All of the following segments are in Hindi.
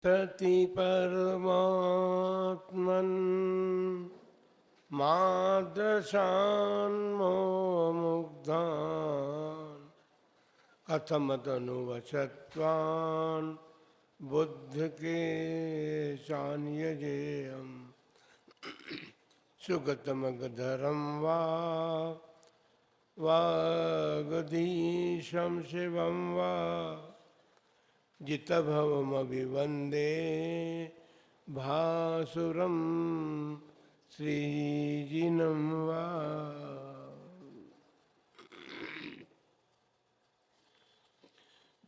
तति परमात्मन् मादशान्मोमुग्धान् कथमतनुवचत्वान् बुद्धके चान्यजेयम् सुगतमगधरं वा वागधीशं शिवं वा जितभवमभिवन्दे भासुरं श्रीजिनं वा।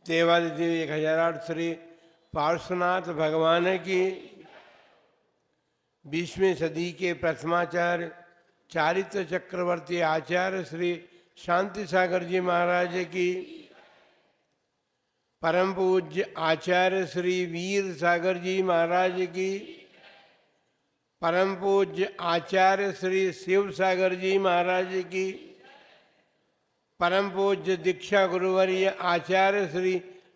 देवादिदेव 1008 श्री पार्श्वनाथ भगवान की 20वीं सदी के प्रथमाचार्य चारित्र चक्रवर्ती आचार्य श्री शांति सागर जी महाराज की, परम पूज्य आचार्य श्री वीर सागर जी महाराज की, परम पूज्य आचार्य श्री शिव सागर जी महाराज की, परम पूज्य दीक्षा गुरुवर्य आचार्य श्री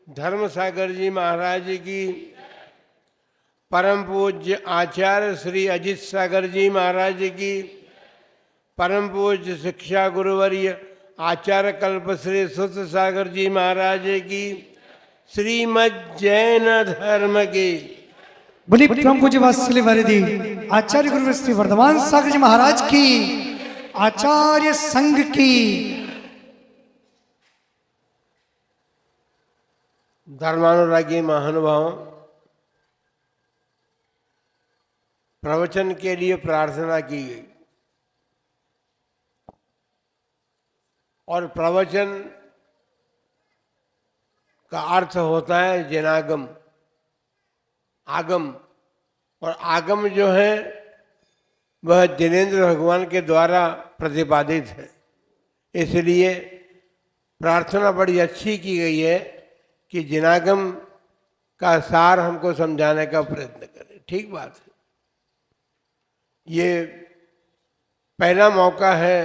धर्म सागर जी महाराज की, परम पूज्य आचार्य श्री अजित सागर जी महाराज की, परम पूज्य शिक्षा गुरुवर्य आचार्य कल्प श्री सुत सागर जी महाराज की, श्रीमद जैन धर्म की बोली परम पूज्य वात्सल्य वारिधि आचार्य गुरु श्री वर्धमान सागर जी महाराज की, आचार्य संघ की। धर्मानुरागी महानुभावों, प्रवचन के लिए प्रार्थना की गई और प्रवचन का अर्थ होता है जनागम, आगम। और आगम जो है वह जिनेंद्र भगवान के द्वारा प्रतिपादित है। इसलिए प्रार्थना बड़ी अच्छी की गई है कि जिनागम का सार हमको समझाने का प्रयत्न करें। ठीक बात है। ये पहला मौका है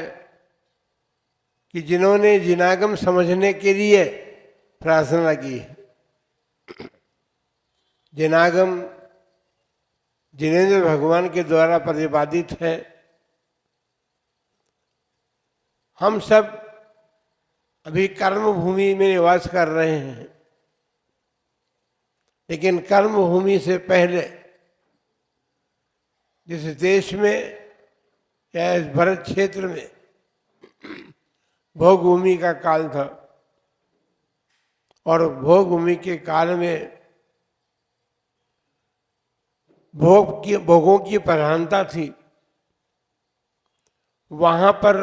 कि जिन्होंने जिनागम समझने के लिए प्रार्थना की है। जिनागम जिनेंद्र भगवान के द्वारा प्रतिपादित है। हम सब अभी कर्म भूमि में निवास कर रहे हैं, लेकिन कर्म भूमि से पहले जिस देश में या इस भरत क्षेत्र में भोग भूमि का काल था, और भोग भूमि के काल में भोगों की प्रधानता थी। वहाँ पर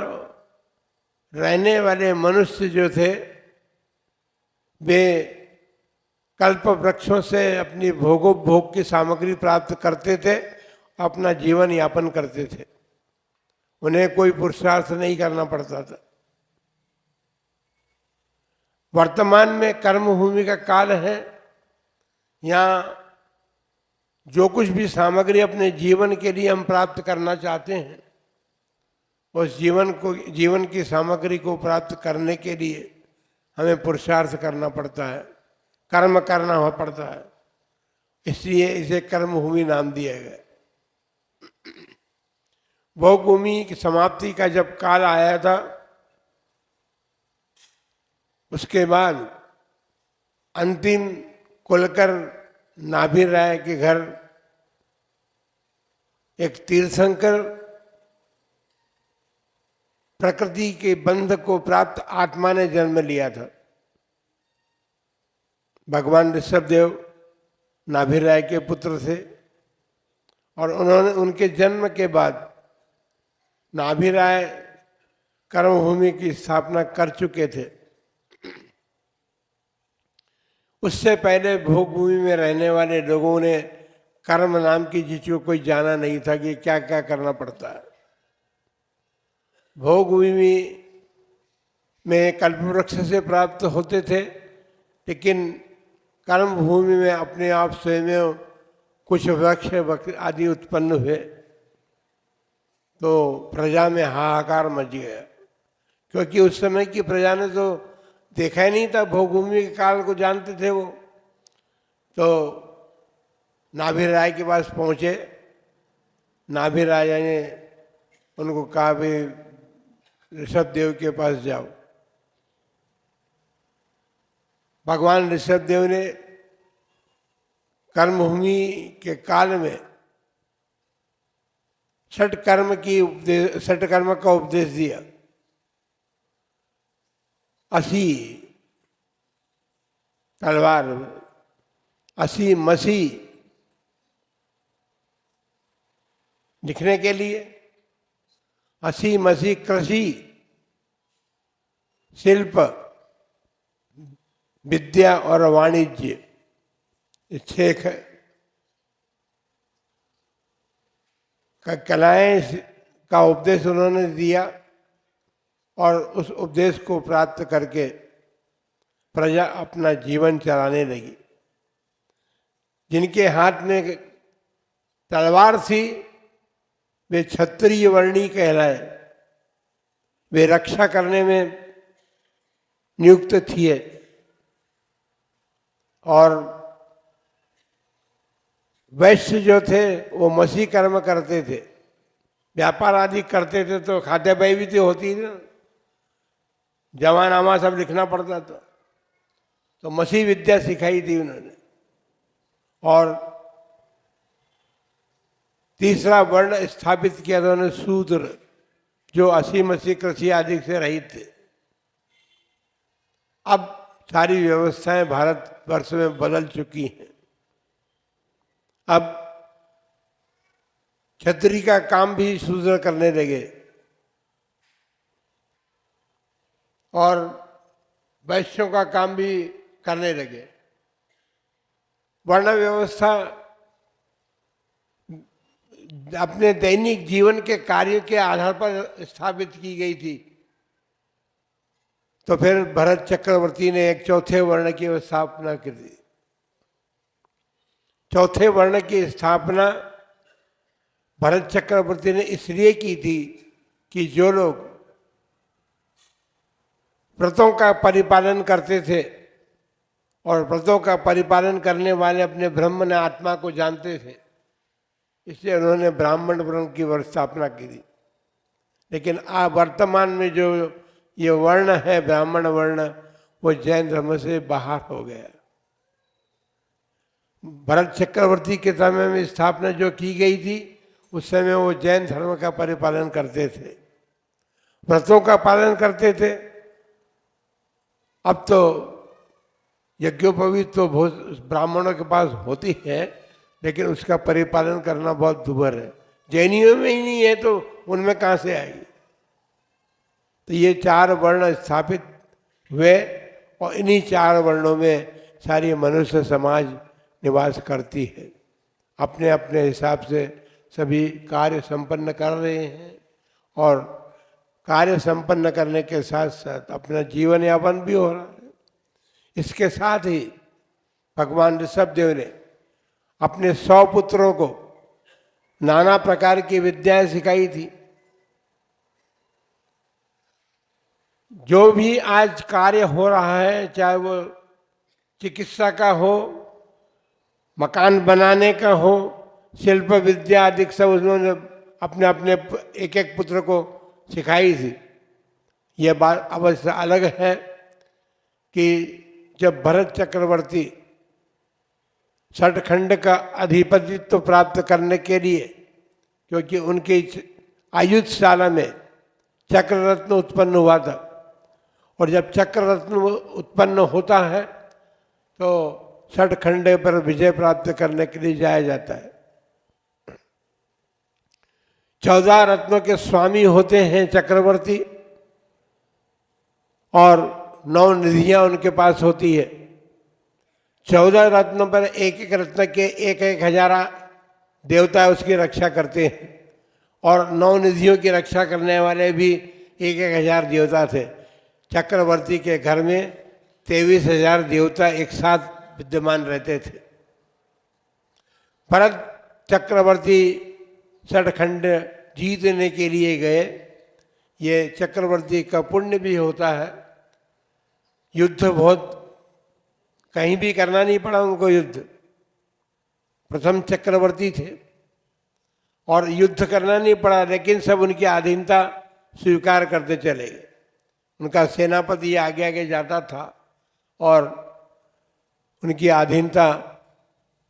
रहने वाले मनुष्य जो थे वे कल्प वृक्षों से अपनी भोग की सामग्री प्राप्त करते थे, अपना जीवन यापन करते थे। उन्हें कोई पुरुषार्थ नहीं करना पड़ता था। वर्तमान में कर्मभूमि का काल है। यहाँ जो कुछ भी सामग्री अपने जीवन के लिए हम प्राप्त करना चाहते हैं, उस जीवन की सामग्री को प्राप्त करने के लिए हमें पुरुषार्थ करना पड़ता है, कर्म करना पड़ता है। इसलिए इसे कर्मभूमि नाम दिया गया। भोग भूमि की समाप्ति का जब काल आया था, उसके बाद अंतिम कुलकर नाभिर राय के घर एक तीर्थंकर प्रकृति के बंध को प्राप्त आत्मा ने जन्म लिया था। भगवान ऋषभदेव नाभिर राय के पुत्र थे, और उन्होंने उनके जन्म के बाद नाभिर राय कर्मभूमि की स्थापना कर चुके थे। उससे पहले भोग भूमि में रहने वाले लोगों ने कर्म नाम की चीज को कोई जाना नहीं था कि क्या क्या करना पड़ता है। भोग भूमि में कल्पवृक्ष से प्राप्त होते थे, लेकिन कर्म भूमि में अपने आप स्वयं कुछ वृक्ष आदि उत्पन्न हुए, तो प्रजा में हाहाकार मच गया। क्योंकि उस समय की प्रजा ने तो देखा ही नहीं था, भोग भूमि के काल को जानते थे वो। तो नाभि राय के पास पहुंचे। नाभि राजा ने उनको कहा भी ऋषभदेव के पास जाओ। भगवान ऋषभदेव ने कर्मभूमि के काल में छठ कर्म का उपदेश दिया। 80 तलवार, 80 मसी लिखने के लिए, 80 मसी कृषि, शिल्प, विद्या और वाणिज्य, ये 6 कलाएं का उपदेश उन्होंने दिया। और उस उपदेश को प्राप्त करके प्रजा अपना जीवन चलाने लगी। जिनके हाथ में तलवार थी वे क्षत्रिय वर्णी कहलाए, वे रक्षा करने में नियुक्त थे। और वैश्य जो थे वो मसी कर्म करते थे, व्यापार आदि करते थे, तो खाते पाई भी तो होती थी ना, जमानामा सब लिखना पड़ता था। तो मसी विद्या सिखाई थी उन्होंने। और तीसरा वर्ण स्थापित किया था उन्होंने, शूद्र, जो 80 मसी कृषि आदि से रहित थे। अब सारी व्यवस्थाएं भारतवर्ष में बदल चुकी हैं। अब क्षत्रिय का काम भी शूद्र करने लगे और वैश्यों का काम भी करने लगे। वर्ण व्यवस्था अपने दैनिक जीवन के कार्यों के आधार पर स्थापित की गई थी। तो फिर भरत चक्रवर्ती ने एक चौथे वर्ण की स्थापना कर दी। चौथे वर्ण की स्थापना भरत चक्रवर्ती ने इसलिए की थी कि जो लोग व्रतों का परिपालन करते थे और व्रतों का परिपालन करने वाले अपने ब्रह्म ने आत्मा को जानते थे, इसलिए उन्होंने ब्राह्मण वर्ण की स्थापना की थी। लेकिन वर्तमान में जो ये वर्ण है ब्राह्मण वर्ण, वो जैन धर्म से बाहर हो गया। भरत चक्रवर्ती के समय में स्थापना जो की गई थी उस समय वो जैन धर्म का परिपालन करते थे, व्रतों का पालन करते थे। अब तो यज्ञोपवीत तो बहुत ब्राह्मणों के पास होती है, लेकिन उसका परिपालन करना बहुत दुर्लभ है। जैनियों में ही नहीं है तो उनमें कहाँ से आएगी। तो ये 4 वर्ण स्थापित हुए और इन्हीं 4 वर्णों में सारी मनुष्य समाज निवास करती है। अपने अपने हिसाब से सभी कार्य संपन्न कर रहे हैं और कार्य संपन्न करने के साथ साथ अपना जीवन यापन भी हो रहा है। इसके साथ ही भगवान ऋषभदेव ने अपने 100 पुत्रों को नाना प्रकार की विद्याएं सिखाई थी। जो भी आज कार्य हो रहा है, चाहे वो चिकित्सा का हो, मकान बनाने का हो, शिल्प विद्या आदि सब उन्होंने अपने अपने एक एक पुत्र को सिखाई थी। यह बात अवश्य अलग है कि जब भरत चक्रवर्ती छठखंड का अधिपतित्व प्राप्त करने के लिए, क्योंकि उनकी आयुधशाला में चक्ररत्न उत्पन्न हुआ था, और जब चक्ररत्न उत्पन्न होता है तो छठखंड पर विजय प्राप्त करने के लिए जाया जाता है। 14 रत्नों के स्वामी होते हैं चक्रवर्ती और 9 निधियां उनके पास होती है। 14 रत्नों पर एक एक रत्न के 1,000 देवता उसकी रक्षा करते हैं और 9 निधियों की रक्षा करने वाले भी 1,000 देवता थे। चक्रवर्ती के घर में 23,000 देवता एक साथ विद्यमान रहते थे। भरत चक्रवर्ती छठखंड जीतने के लिए गए। ये चक्रवर्ती का पुण्य भी होता है। युद्ध बहुत कहीं भी करना नहीं पड़ा उनको युद्ध, प्रथम चक्रवर्ती थे और युद्ध करना नहीं पड़ा, लेकिन सब उनकी अधीनता स्वीकार करते चले गए। उनका सेनापति आगे आगे जाता था और उनकी अधीनता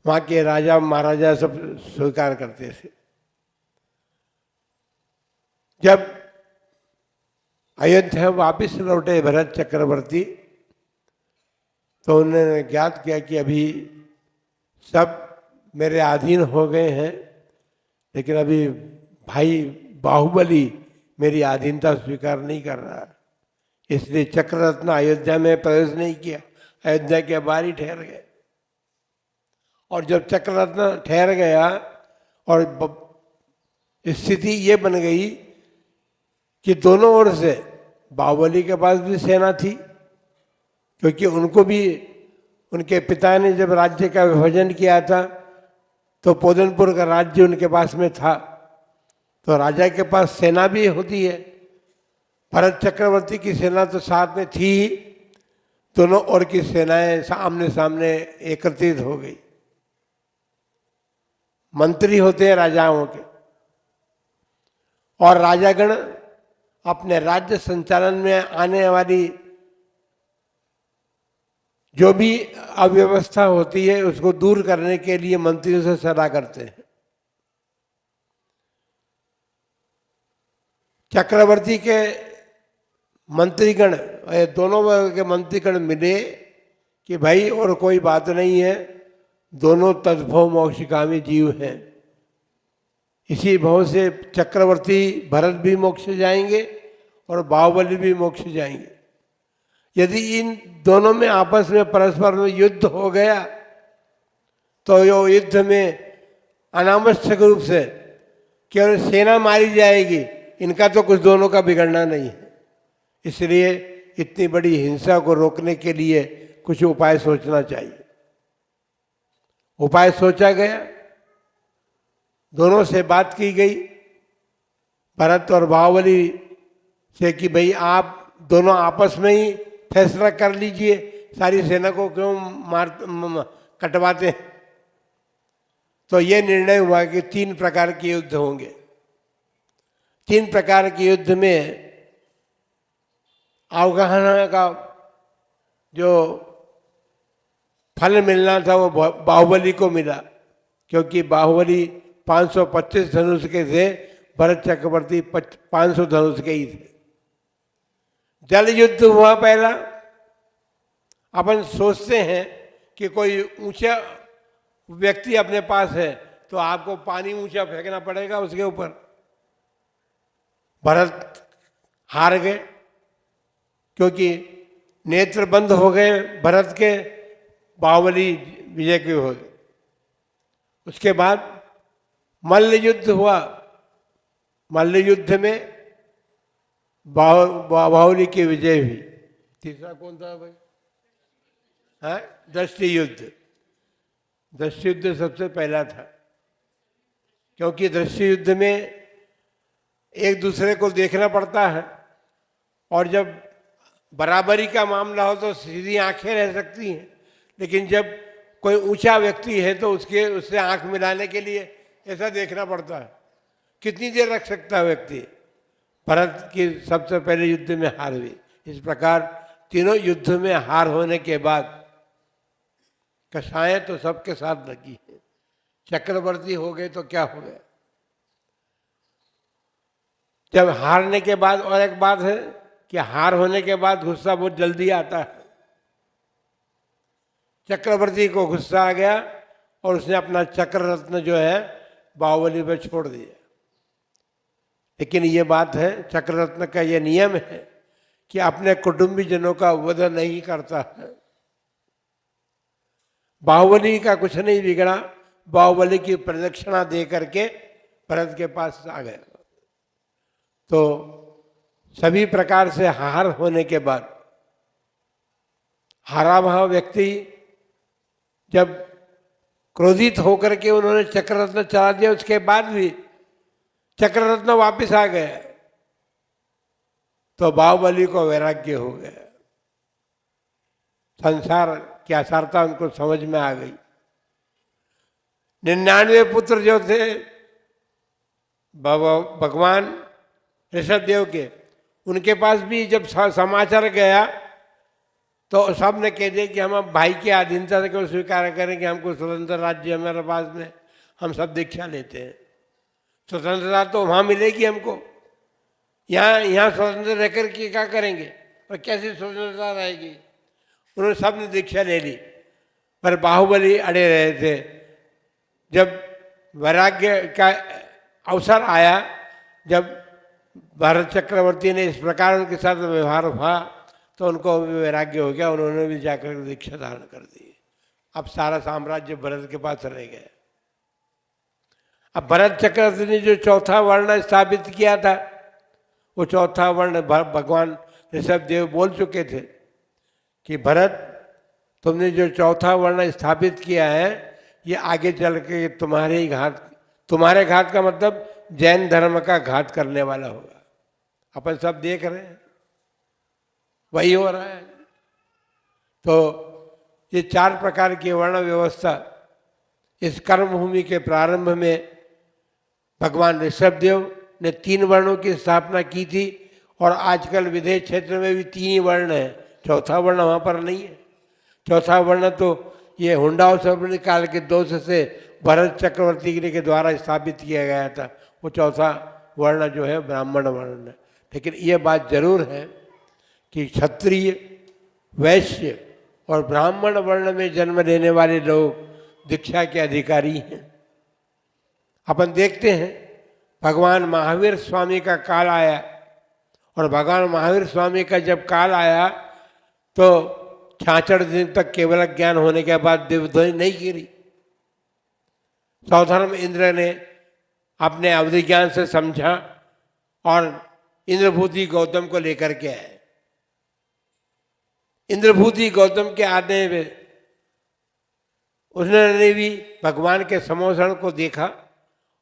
वहाँ के राजा महाराजा सब स्वीकार करते थे। जब अयोध्या वापस लौटे भरत चक्रवर्ती, तो उन्होंने ज्ञात किया कि अभी सब मेरे अधीन हो गए हैं, लेकिन अभी भाई बाहुबली मेरी अधीनता स्वीकार नहीं कर रहा, इसलिए चक्ररत्न अयोध्या में प्रवेश नहीं किया, अयोध्या के बाहर ही ठहर गए। और जब चक्ररत्न ठहर गया और स्थिति ये बन गई कि दोनों ओर से बाहुबली के पास भी सेना थी, क्योंकि उनको भी उनके पिता ने जब राज्य का विभाजन किया था तो पोदनपुर का राज्य उनके पास में था, तो राजा के पास सेना भी होती है। भरत चक्रवर्ती की सेना तो साथ में थी ही, दोनों ओर की सेनाएं आमने सामने एकत्रित हो गई। मंत्री होते हैं राजाओं के, और राजागण अपने राज्य संचालन में आने वाली जो भी अव्यवस्था होती है उसको दूर करने के लिए मंत्रियों से सलाह करते हैं। चक्रवर्ती के मंत्रीगण, दोनों वर्ग के मंत्रीगण मिले कि भाई और कोई बात नहीं है, दोनों तद्भव मोक्षगामी जीव हैं, इसी भाव से चक्रवर्ती भरत भी मोक्ष जाएंगे और बाहुबली भी मोक्ष जाएंगे। यदि इन दोनों में आपस में परस्पर में युद्ध हो गया तो ये युद्ध में अनावश्यक रूप से केवल सेना मारी जाएगी, इनका तो कुछ दोनों का बिगड़ना नहीं है। इसलिए इतनी बड़ी हिंसा को रोकने के लिए कुछ उपाय सोचना चाहिए। उपाय सोचा गया, दोनों से बात की गई, भरत और बाहुबली से कि भाई आप दोनों आपस में ही फैसला कर लीजिए, सारी सेना को क्यों कटवाते हैं। तो ये निर्णय हुआ कि 3 प्रकार के युद्ध होंगे। 3 प्रकार के युद्ध में अवगाहना का जो फल मिलना था वो बाहुबली को मिला, क्योंकि बाहुबली 525 धनुष के थे, भरत चक्रवर्ती 500 धनुष के ही थे। जल युद्ध हुआ पहला। अपन सोचते हैं कि कोई ऊंचा व्यक्ति अपने पास है तो आपको पानी ऊंचा फेंकना पड़ेगा उसके ऊपर। भरत हार गए क्योंकि नेत्र बंद हो गए भरत के, बाहुबली विजय के हो गए। उसके बाद मल्ल युद्ध हुआ। मल्ल युद्ध में बाहुबली की विजय हुई। तीसरा कौन था भाई? हाँ, दृष्टि युद्ध। दृष्टि युद्ध सबसे पहला था, क्योंकि दृष्टि युद्ध में एक दूसरे को देखना पड़ता है, और जब बराबरी का मामला हो तो सीधी आंखें रह सकती हैं, लेकिन जब कोई ऊंचा व्यक्ति है तो उससे आंख मिलाने के लिए ऐसा देखना पड़ता है। कितनी देर रख सकता है व्यक्ति। भरत की सबसे पहले युद्ध में हार हुई। इस प्रकार तीनों युद्ध में हार होने के बाद कषायें तो सबके साथ लगी है। चक्रवर्ती हो गए तो क्या हो गया। जब हारने के बाद, और एक बात है कि हार होने के बाद गुस्सा बहुत जल्दी आता है। चक्रवर्ती को गुस्सा आ गया और उसने अपना चक्र रत्न जो है बाहुबली पर छोड़ दिया। लेकिन ये बात है, चक्र रत्न का ये नियम है कि अपने कुटुंबीजनों का वध नहीं करता है। बाहुबली का कुछ नहीं बिगड़ा, बाहुबली की प्रदक्षिणा दे करके भरत के पास आ गया। तो सभी प्रकार से हार होने के बाद हारा वह व्यक्ति जब क्रोधित होकर के उन्होंने चक्ररत्न चला दिया, उसके बाद भी चक्ररत्न वापस आ गया, तो बाहुबली को वैराग्य हो गया। संसार की असारता उनको समझ में आ गई। 99 पुत्र जो थे भगवान ऋषभ देव के, उनके पास भी जब समाचार गया तो सब ने कह दिया कि हम अब भाई की अधीनता को स्वीकार करें कि हमको स्वतंत्र राज्य हमारे पास में, हम सब दीक्षा लेते हैं। स्वतंत्रता तो वहाँ मिलेगी हमको, यहाँ स्वतंत्र रहकर के क्या करेंगे और कैसी स्वतंत्रता रहेगी। उन्होंने सब ने दीक्षा ले ली, पर बाहुबली अड़े रहे थे। जब वैराग्य का अवसर आया, जब भरत चक्रवर्ती ने इस प्रकार उनके साथ व्यवहार हुआ तो उनको भी वैराग्य हो गया, उन्होंने भी जाकर दीक्षा धारण कर दी। अब सारा साम्राज्य भरत के पास रह गया। अब भरत चक्रवर्ती ने जो चौथा वर्ण स्थापित किया था, वो चौथा वर्ण भगवान ऋषभ देव बोल चुके थे कि भरत, तुमने जो चौथा वर्ण स्थापित किया है ये आगे चल के तुम्हारे ही घात, तुम्हारे घात का मतलब जैन धर्म का घात करने वाला होगा। अपन सब देख रहे हैं वही हो रहा है। तो ये 4 प्रकार की वर्ण व्यवस्था इस कर्मभूमि के प्रारंभ में भगवान ऋषभ देव ने 3 वर्णों की स्थापना की थी, और आजकल विदेश क्षेत्र में भी 3 ही वर्ण है, चौथा वर्ण वहाँ पर नहीं है। चौथा वर्ण तो ये हुंडा काल के दोष से भरत चक्रवर्ती के द्वारा स्थापित किया गया था, वो चौथा वर्ण जो है ब्राह्मण वर्ण है। लेकिन ये बात जरूर है कि क्षत्रिय, वैश्य और ब्राह्मण वर्ण में जन्म लेने वाले लोग दीक्षा के अधिकारी हैं। अपन देखते हैं भगवान महावीर स्वामी का काल आया, और भगवान महावीर स्वामी का जब काल आया तो 66 दिन तक केवल ज्ञान होने के बाद दिव्यध्वनि नहीं गिरी। सौधर्म इंद्र ने अपने अवधि ज्ञान से समझा और इंद्रभूति गौतम को लेकर के आए। इंद्रभूति गौतम के आने में उसने भी भगवान के समोषण को देखा,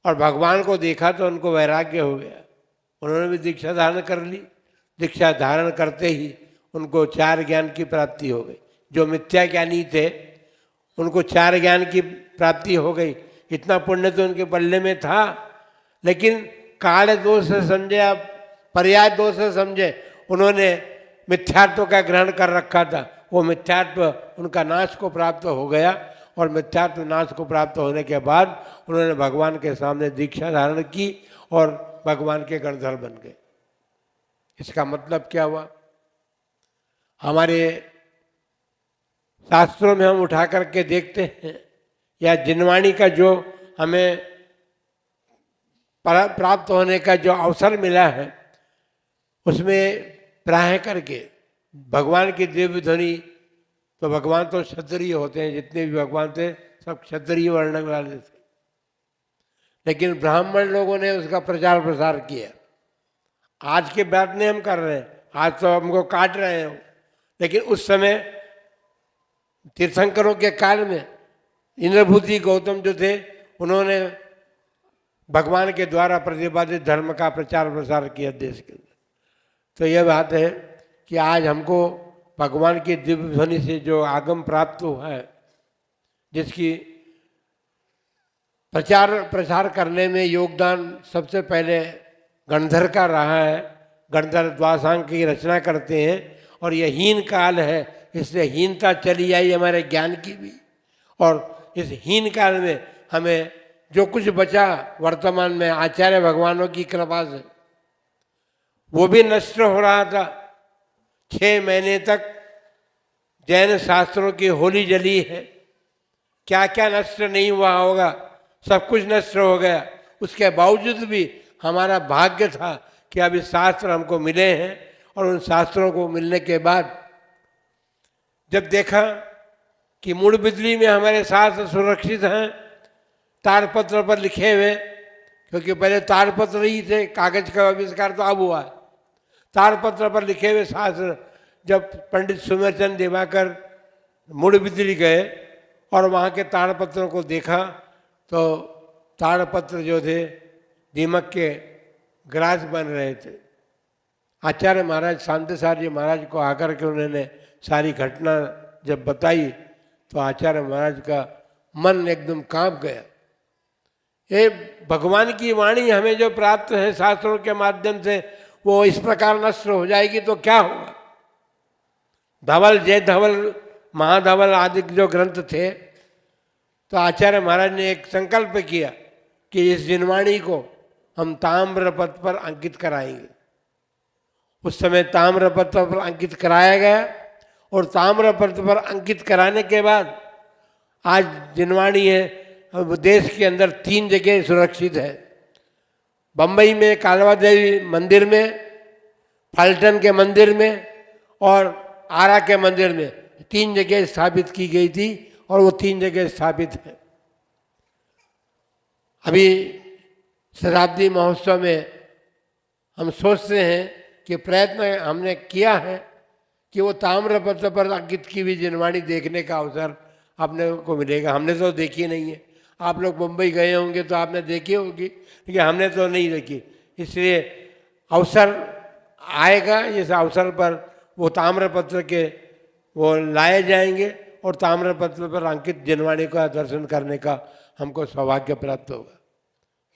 और भगवान को देखा तो उनको वैराग्य हो गया। उन्होंने भी दीक्षा धारण कर ली। दीक्षा धारण करते ही उनको 4 ज्ञान की प्राप्ति हो गई। जो मिथ्या ज्ञानी थे उनको 4 ज्ञान की प्राप्ति हो गई। इतना पुण्य तो उनके पल्ले में था, लेकिन काल दोष से समझे, आप पर्याय दोष से समझे, उन्होंने मिथ्यात्व का ग्रहण कर रखा था। वो मिथ्यात्व उनका नाश को प्राप्त हो गया, और मिथ्यात्व नाश को प्राप्त होने के बाद उन्होंने भगवान के सामने दीक्षा धारण की और भगवान के गणधर बन गए। इसका मतलब क्या हुआ? हमारे शास्त्रों में हम उठा करके देखते हैं, या जिनवाणी का जो हमें प्राप्त होने का जो अवसर मिला है, उसमें प्राय करके भगवान की दिव्य ध्वनि, तो भगवान तो क्षत्रिय होते हैं, जितने भी भगवान थे सब क्षत्रिय वर्ण वाले थे, लेकिन ब्राह्मण लोगों ने उसका प्रचार प्रसार किया। आज के बात नहीं हम कर रहे हैं, आज तो हमको काट रहे हैं, लेकिन उस समय तीर्थंकरों के काल में इंद्रभूति गौतम जो थे, उन्होंने भगवान के द्वारा प्रतिपादित धर्म का प्रचार प्रसार किया देश के अंदर। तो यह बात है कि आज हमको भगवान की दिव्य ध्वनि से जो आगम प्राप्त हुआ है, जिसकी प्रचार प्रसार करने में योगदान सबसे पहले गणधर का रहा है। गणधर द्वासांग की रचना करते हैं, और यह हीन काल है, इसलिए हीनता चली आई हमारे ज्ञान की भी, और इस हीन काल में हमें जो कुछ बचा वर्तमान में आचार्य भगवानों की कृपा से, वो भी नष्ट हो रहा था। 6 महीने तक जैन शास्त्रों की होली जली है, क्या क्या नष्ट नहीं हुआ होगा, सब कुछ नष्ट हो गया। उसके बावजूद भी हमारा भाग्य था कि अभी शास्त्र हमको मिले हैं, और उन शास्त्रों को मिलने के बाद जब देखा कि मूड़ बिजली में हमारे शास्त्र सुरक्षित हैं, ताड़पत्र पर लिखे हुए, क्योंकि पहले ताड़पत्र ही थे, कागज का आविष्कार तो अब हुआ है। ताड़पत्र पर लिखे हुए शास्त्र जब पंडित सुमेरचंद दिवाकर मूड़ बिजली गए और वहाँ के ताड़पत्रों को देखा, तो ताड़पत्र जो थे दीमक के ग्रास बन रहे थे। आचार्य महाराज शांतिसार महाराज को आकर के उन्होंने सारी घटना जब बताई, तो आचार्य महाराज का मन एकदम कांप गया। ये भगवान की वाणी हमें जो प्राप्त है शास्त्रों के माध्यम से, वो इस प्रकार नष्ट हो जाएगी तो क्या होगा। धवल, जय धवल, महाधवल आदि जो ग्रंथ थे, तो आचार्य महाराज ने एक संकल्प किया कि इस जिनवाणी को हम ताम्रपत्र पर अंकित कराएंगे। उस समय ताम्रपत्र पर अंकित कराया गया, और ताम्रपत्र पर अंकित कराने के बाद आज जिनवाणी है वो देश के अंदर 3 जगह सुरक्षित है। बम्बई में कालवा देवी मंदिर में, फल्टन के मंदिर में और आरा के मंदिर में 3 जगह स्थापित की गई थी, और वो 3 जगह स्थापित है। अभी शताब्दी महोत्सव में हम सोचते हैं कि प्रयत्न हमने किया है कि वो ताम्रपत्र पर अंकित की हुई जिनवाणी देखने का अवसर आपने को मिलेगा। हमने तो देखी नहीं है, आप लोग मुंबई गए होंगे तो आपने देखी होगी, लेकिन हमने तो नहीं देखी। इसलिए अवसर आएगा, इस अवसर पर वो ताम्रपत्र के वो लाए जाएंगे, और ताम्रपत्र पर अंकित जिनवाणी का दर्शन करने का हमको सौभाग्य प्राप्त होगा।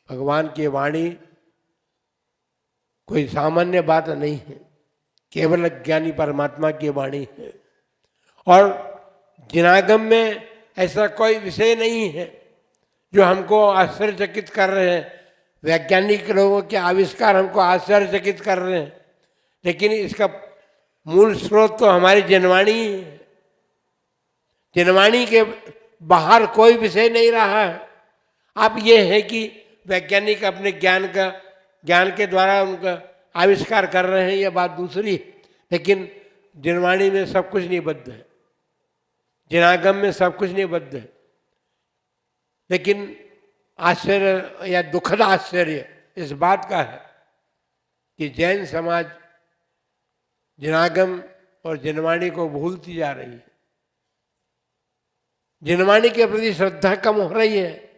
भगवान की वाणी कोई सामान्य बात नहीं है, केवल ज्ञानी परमात्मा की वाणी है। और जिनागम में ऐसा कोई विषय नहीं है जो हमको आश्चर्यचकित कर रहे हैं। वैज्ञानिक लोगों के आविष्कार हमको आश्चर्यचकित कर रहे हैं, लेकिन इसका मूल स्रोत तो हमारी जिनवाणी ही है। जिनवाणी के बाहर कोई विषय नहीं रहा है। अब ये है कि वैज्ञानिक अपने ज्ञान के द्वारा उनका आविष्कार कर रहे हैं, ये बात दूसरी, लेकिन जिनवाणी में सब कुछ निबद्ध है, जिनागम में सब कुछ निबद्ध है। लेकिन आश्चर्य या दुखद आश्चर्य इस बात का है कि जैन समाज जिनागम और जिनवाणी को भूलती जा रही है। जिनवाणी के प्रति श्रद्धा कम हो रही है।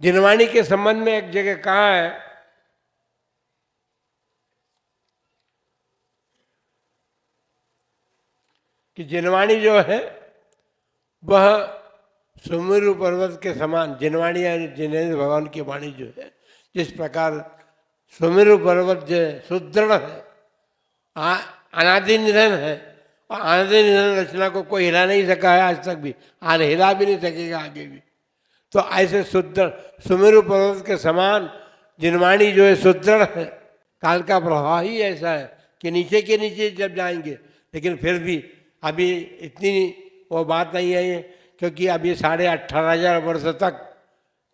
जिनवाणी के संबंध में एक जगह कहा है कि जिनवाणी जो है वह सुमेरु पर्वत के समान, जिनवाणी यानी जिनेन्द्र भगवान की वाणी जो है, जिस प्रकार सुमेरु पर्वत जो सुदृढ़ है, अनादि निधन है, और अनादि निधन रचना को कोई हिला नहीं सका है आज तक भी, आज हिला भी नहीं सकेगा आगे भी। तो ऐसे सुदृढ़ सुमेरु पर्वत के समान जिनवाणी जो है सुदृढ़ है। काल का प्रभाव ही ऐसा है कि नीचे के नीचे जब जाएंगे, लेकिन फिर भी अभी इतनी वो बात नहीं है, क्योंकि अभी 18,500 वर्ष तक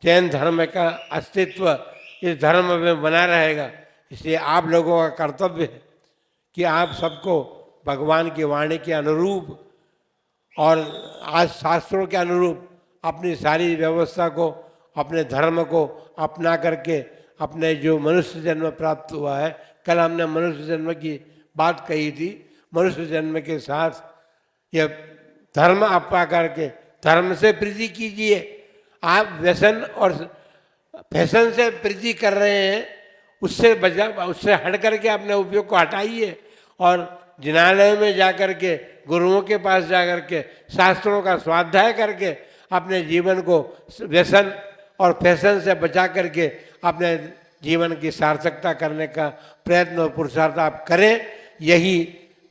जैन धर्म का अस्तित्व इस धर्म में बना रहेगा। इसलिए आप लोगों का कर्तव्य है कि आप सबको भगवान की वाणी के अनुरूप और आज शास्त्रों के अनुरूप अपनी सारी व्यवस्था को, अपने धर्म को अपना करके अपने जो मनुष्य जन्म प्राप्त हुआ है, कल हमने मनुष्य जन्म की बात कही थी, मनुष्य जन्म के साथ यह धर्म अपना करके धर्म से प्रीति कीजिए। आप व्यसन और फैशन से प्रीति कर रहे हैं, उससे हट करके अपने उपयोग को हटाइए, और जिनालय में जाकर के गुरुओं के पास जाकर के शास्त्रों का स्वाध्याय करके अपने जीवन को व्यसन और फैशन से बचा करके अपने जीवन की सार्थकता करने का प्रयत्न और पुरुषार्थ आप करें। यही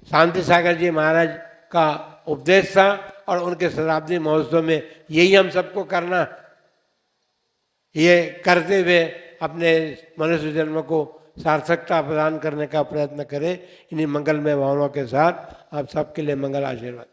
शांति सागर जी महाराज का उपदेश था, और उनके शताब्दी महोत्सव में यही हम सबको करना, ये करते हुए अपने मनुष्य जन्म को सार्थकता प्रदान करने का प्रयत्न करें। इन्हीं मंगलमय भावनाओं के साथ आप सबके लिए मंगल आशीर्वाद।